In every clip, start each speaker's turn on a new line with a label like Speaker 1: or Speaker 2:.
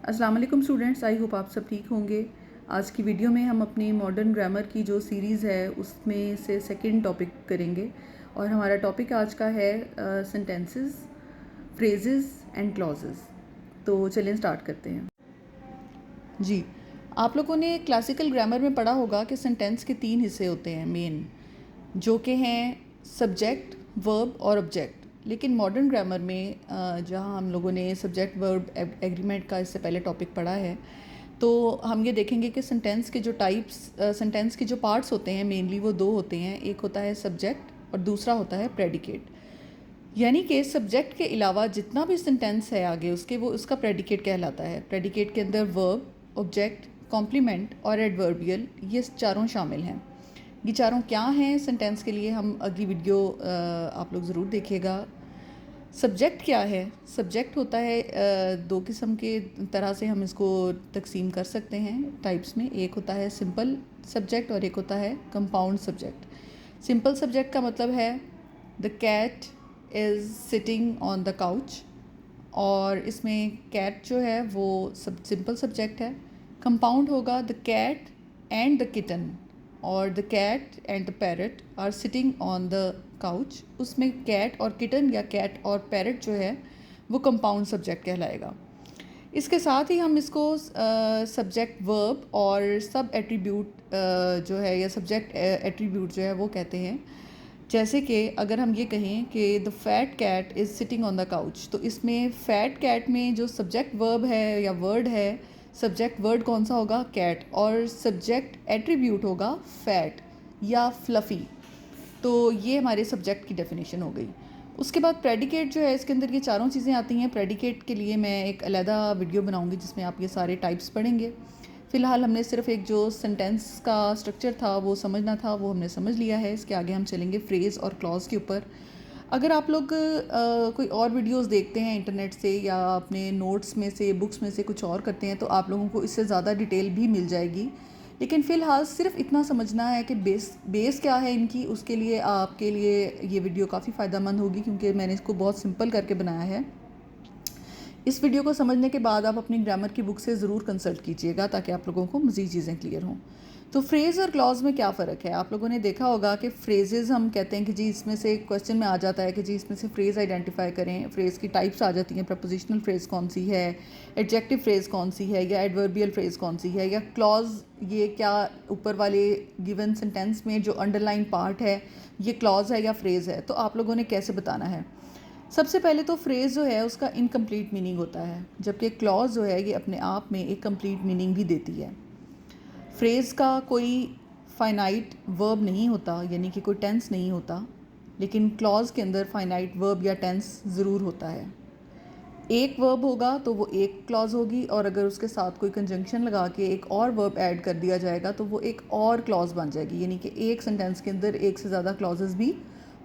Speaker 1: अस्सलाम वालेकुम students, I hope आप सब ठीक होंगे। आज की वीडियो में हम अपनी मॉडर्न ग्रामर की जो सीरीज़ है उसमें से सेकंड टॉपिक करेंगे और हमारा टॉपिक आज का है सेंटेंसेस, फ्रेजेस एंड क्लॉजेस। तो चलिए स्टार्ट करते हैं। जी, आप लोगों ने क्लासिकल ग्रामर में पढ़ा होगा कि सेंटेंस के 3 हिस्से होते हैं मेन, जो कि हैं सब्जेक्ट, वर्ब और ऑब्जेक्ट। लेकिन मॉडर्न ग्रामर में जहाँ हम लोगों ने सब्जेक्ट वर्ब एग्रीमेंट का इससे पहले टॉपिक पढ़ा है, तो हम ये देखेंगे कि सेंटेंस के जो टाइप्स, सेंटेंस के जो पार्ट्स होते हैं मेनली वो 2 होते हैं। एक होता है सब्जेक्ट और दूसरा होता है प्रेडिकेट। यानी कि सब्जेक्ट के अलावा जितना भी सेंटेंस है आगे उसके, वो उसका प्रेडिकेट कहलाता है। प्रेडिकेट के अंदर वर्ब, ऑब्जेक्ट, कॉम्प्लीमेंट और एडवर्बियल, ये चारों शामिल हैं। ये चारों क्या हैं सेंटेंस के लिए, हम अगली वीडियो आप लोग ज़रूर देखिएगा। सब्जेक्ट क्या है? सब्जेक्ट होता है दो किस्म के तरह से हम इसको तकसीम कर सकते हैं टाइप्स में। एक होता है सिंपल सब्जेक्ट और एक होता है कंपाउंड सब्जेक्ट। सिंपल सब्जेक्ट का मतलब है the cat is sitting on the couch, और इसमें कैट जो है वो सिंपल सब्जेक्ट है। कंपाउंड होगा the cat and the kitten और the cat and the parrot are sitting on the couch. उसमें कैट और किटन या कैट और पैरट जो है वो कंपाउंड सब्जेक्ट कहलाएगा। इसके साथ ही हम इसको सब्जेक्ट वर्ब और सब एट्रीब्यूट जो है या सब्जेक्ट एट्रीब्यूट जो है वो कहते हैं। जैसे कि अगर हम ये कहें कि the fat cat is sitting on the couch, तो इसमें फैट कैट में जो सब्जेक्ट वर्ब है या वर्ड है, सब्जेक्ट वर्ड कौन सा होगा? कैट, और सब्जेक्ट एट्रीब्यूट होगा फैट या फ्लफ़ी। तो ये हमारे सब्जेक्ट की डेफिनेशन हो गई। उसके बाद प्रेडिकेट जो है, इसके अंदर ये चारों चीज़ें आती हैं। प्रेडिकेट के लिए मैं एक अलहदा वीडियो बनाऊंगी जिसमें आप ये सारे टाइप्स पढ़ेंगे। फ़िलहाल हमने सिर्फ एक जो सेंटेंस का स्ट्रक्चर था वो समझना था, वो हमने समझ लिया है। इसके आगे हम चलेंगे फ्रेज़ और क्लॉज के ऊपर। अगर आप लोग कोई और वीडियोस देखते हैं इंटरनेट से या अपने नोट्स में से, बुक्स में से कुछ और करते हैं, तो आप लोगों को इससे ज़्यादा डिटेल भी मिल जाएगी। लेकिन फ़िलहाल सिर्फ इतना समझना है कि बेस क्या है इनकी, उसके लिए आपके लिए ये वीडियो काफ़ी फ़ायदेमंद होगी, क्योंकि मैंने इसको बहुत सिंपल करके बनाया है। इस वीडियो को समझने के बाद आप अपनी ग्रामर की बुक से ज़रूर कंसल्ट कीजिएगा ताकि आप लोगों को मज़ीद चीज़ें क्लियर हों। तो फ्रेज़ और क्लॉज में क्या फ़र्क है? आप लोगों ने देखा होगा कि फ्रेजेस हम कहते हैं कि जी इसमें से क्वेश्चन में आ जाता है कि जी इसमें से फ्रेज़ आइडेंटिफाई करें। फ्रेज़ की टाइप्स आ जाती हैं, प्रपोजिशनल फ्रेज़ कौन सी है, एडजेक्टिव फ्रेज़ कौन सी है, या एडवर्बियल फ्रेज़ कौन सी है, या क्लॉज ये क्या ऊपर वाले गिवन सेंटेंस में जो अंडरलाइन पार्ट है ये क्लॉज है या फ्रेज़ है। तो आप लोगों ने कैसे बताना है? सबसे पहले तो फ्रेज़ जो है उसका इनकम्प्लीट मीनिंग होता है, जबकि क्लॉज जो है ये अपने आप में एक कंप्लीट मीनिंग भी देती है। फ्रेज़ का कोई फाइनाइट वर्ब नहीं होता, यानी कि कोई टेंस नहीं होता, लेकिन क्लॉज के अंदर फाइनाइट वर्ब या टेंस ज़रूर होता है। एक वर्ब होगा तो वो एक क्लॉज होगी, और अगर उसके साथ कोई कंजंक्शन लगा के एक और वर्ब ऐड कर दिया जाएगा तो वो एक और क्लॉज बन जाएगी। यानी कि एक सेंटेंस के अंदर एक से ज़्यादा क्लॉजेस भी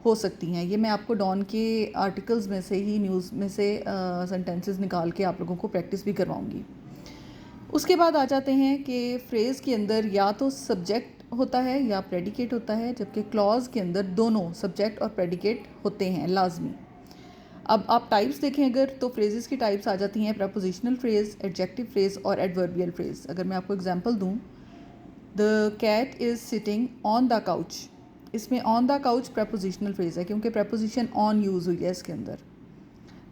Speaker 1: हो सकती हैं। ये मैं आपको डॉन के आर्टिकल्स में से ही, न्यूज़ में से सेंटेंसेस निकाल के आप लोगों को प्रैक्टिस भी करवाऊँगी। उसके बाद आ जाते हैं कि फ्रेज़ के अंदर या तो सब्जेक्ट होता है या प्रेडिकेट होता है, जबकि क्लॉज के अंदर दोनों सब्जेक्ट और प्रेडिकेट होते हैं लाजमी। अब आप टाइप्स देखें अगर, तो फ्रेजेस की टाइप्स आ जाती हैं प्रपोजिशनल फ्रेज़, एडजेक्टिव फ्रेज़ और एडवर्बियल फ्रेज़। अगर मैं आपको एग्जांपल दूं, the cat is sitting on the couch, इसमें on the couch prepositional phrase है क्योंकि प्रपोजिशन ऑन यूज़ हुई है इसके अंदर।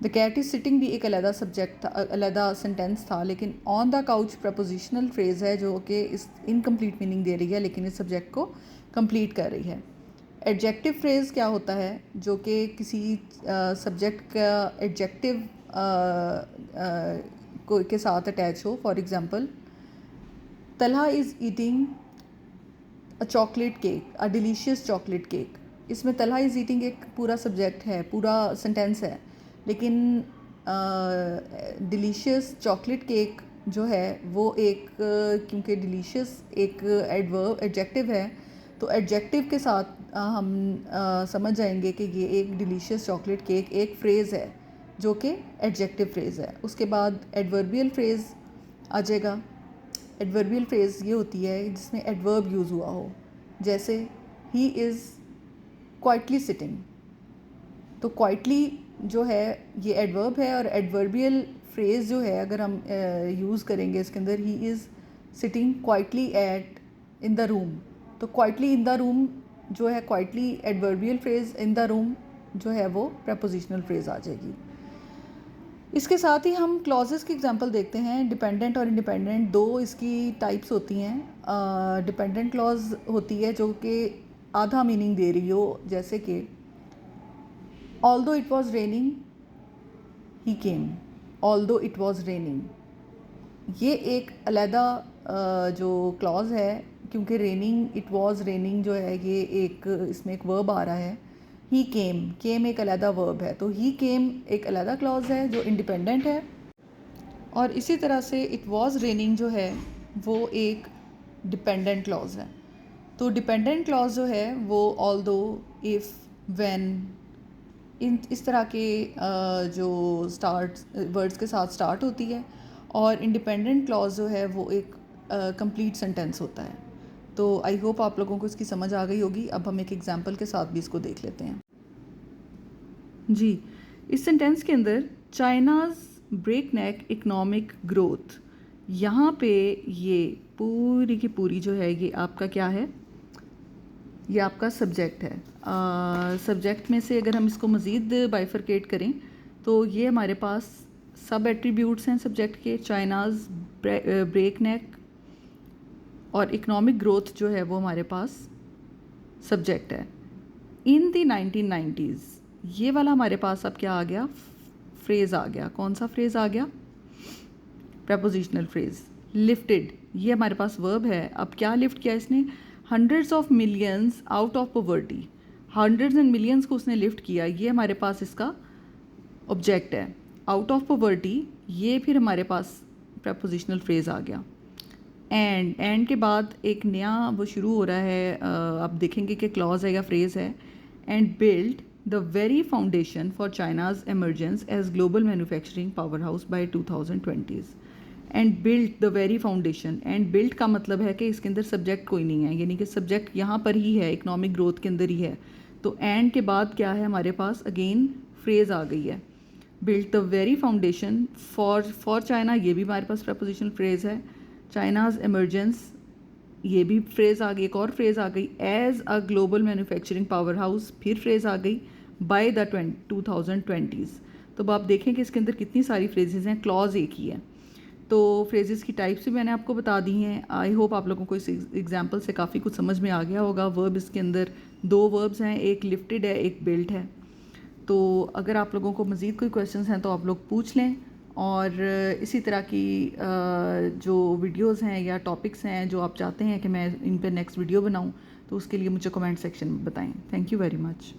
Speaker 1: द कैट इज़ सिटिंग भी एक अलहदा सब्जेक्ट था, अलहदा सेंटेंस था, लेकिन on the couch prepositional phrase है जो कि इस इनकम्प्लीट मीनिंग दे रही है लेकिन इस सब्जेक्ट को कंप्लीट कर रही है। एडजेक्टिव फ्रेज़ क्या होता है? जो कि किसी सब्जेक्ट का एडजेक्टिव को के साथ अटैच हो। For example, Talha is eating a chocolate cake, a delicious chocolate cake. इसमें तलहा इज़ ईटिंग एक पूरा सब्जेक्ट है, पूरा सेंटेंस है, लेकिन डिलीशियस चॉकलेट केक जो है वो एक क्योंकि डिलीशियस एक एडवर्ब एडजेक्टिव है, तो एडजेक्टिव के साथ हम समझ जाएंगे कि ये एक डिलीशियस चॉकलेट केक एक फ्रेज़ है जो कि एडजेक्टिव फ्रेज़ है। उसके बाद एडवर्बियल फ्रेज़ आ जाएगा। एडवर्बियल फ्रेज़ ये होती है जिसमें एडवर्ब यूज़ हुआ हो, जैसे ही इज़ क्वाइटली सिटिंग। तो क्वाइटली जो है ये एडवर्ब है और एडवर्बियल फ्रेज़ जो है अगर हम यूज़ करेंगे इसके अंदर, he is sitting quietly at in the room, तो क्वाइटली इन द रूम जो है quietly adverbial phrase, in the room जो है वो प्रपोजिशनल फ्रेज़ आ जाएगी। इसके साथ ही हम क्लॉजेस की एग्जांपल देखते हैं। डिपेंडेंट और इंडिपेंडेंट दो इसकी टाइप्स होती हैं। डिपेंडेंट क्लॉज होती है जो कि आधा मीनिंग दे रही हो, जैसे कि although it was raining he came, although it was raining, ये एक अलहदा जो क्लॉज है, क्योंकि रेनिंग, इट वॉज रेनिंग जो है ये एक इसमें एक वर्ब आ रहा है। ही केम एक अलहदा वर्ब है, तो ही केम एक अलहदा क्लॉज है जो इंडिपेंडेंट है। और इसी तरह से इट वॉज रेनिंग जो है वो एक डिपेंडेंट क्लॉज है। तो डिपेंडेंट क्लॉज जो है वो ऑल्दो, इफ़, व्हेन, इस तरह के जो स्टार्ट वर्ड्स के साथ स्टार्ट होती है। और इंडिपेंडेंट क्लॉज जो है वो एक कंप्लीट सेंटेंस होता है। तो आई होप आप लोगों को इसकी समझ आ गई होगी। अब हम एक एग्जांपल के साथ भी इसको देख लेते हैं। जी, इस सेंटेंस के अंदर चाइनाज़ ब्रेक नेक इकनॉमिक ग्रोथ, यहाँ पे ये पूरी की पूरी जो है ये आपका क्या है, ये आपका सब्जेक्ट है। सब्जेक्ट में से अगर हम इसको मज़ीद बाइफरकेट करें तो ये हमारे पास सब एट्रीब्यूट्स हैं सब्जेक्ट के। चाइनाज़ ब्रेक नेक और इकनॉमिक ग्रोथ जो है वो हमारे पास सब्जेक्ट है। इन दी 1990s, ये वाला हमारे पास अब क्या आ गया, फ्रेज़ आ गया। कौन सा फ्रेज़ आ गया, प्रपोजिशनल फ्रेज़। लिफ्टेड, ये हमारे पास वर्ब है। अब क्या लिफ्ट किया इसने, hundreds of millions out of poverty, hundreds and millions को उसने लिफ्ट किया, ये हमारे पास इसका ऑब्जेक्ट है। आउट ऑफ पॉवर्टी, ये फिर हमारे पास प्रपोजिशनल फ्रेज़ आ गया। एंड के बाद एक नया वो शुरू हो रहा है, आप देखेंगे कि क्लॉज है या फ्रेज़ है। And build the very foundation for China's emergence as global manufacturing power house by 2020s। And build the very foundation, and build का मतलब है कि इसके अंदर सब्जेक्ट कोई नहीं है, यानी कि सब्जेक्ट यहाँ पर ही है, इकनॉमिक ग्रोथ के अंदर ही है। तो एंड के बाद क्या है हमारे पास, अगेन फ्रेज़ आ गई है। Build the very foundation for China, ये भी हमारे पास प्रपोजिशनल फ्रेज़ है। चाइनाज़ एमरजेंस, ये भी फ्रेज़ आ गई। एक और फ्रेज़ आ गई, as a global manufacturing power house, फिर फ्रेज़ आ गई, बाय द 2020s। तो अब आप देखें कि इसके अंदर कितनी सारी फ्रेजेस हैं, क्लॉज एक ही है। तो फ्रेजेस की टाइप्स भी मैंने आपको बता दी हैं। आई होप आप लोगों को इस एग्जांपल से काफ़ी कुछ समझ में आ गया होगा। वर्ब इसके अंदर दो वर्ब्स हैं, एक लिफ्टेड है, एक बिल्ट है। तो अगर आप लोगों को मज़ीद कोई क्वेश्चंस हैं तो आप लोग पूछ लें। और इसी तरह की जो वीडियोस हैं या टॉपिक्स हैं जो आप चाहते हैं कि मैं इन पर नेक्स्ट वीडियो बनाऊं, तो उसके लिए मुझे कमेंट सेक्शन में बताएं। Thank you very much.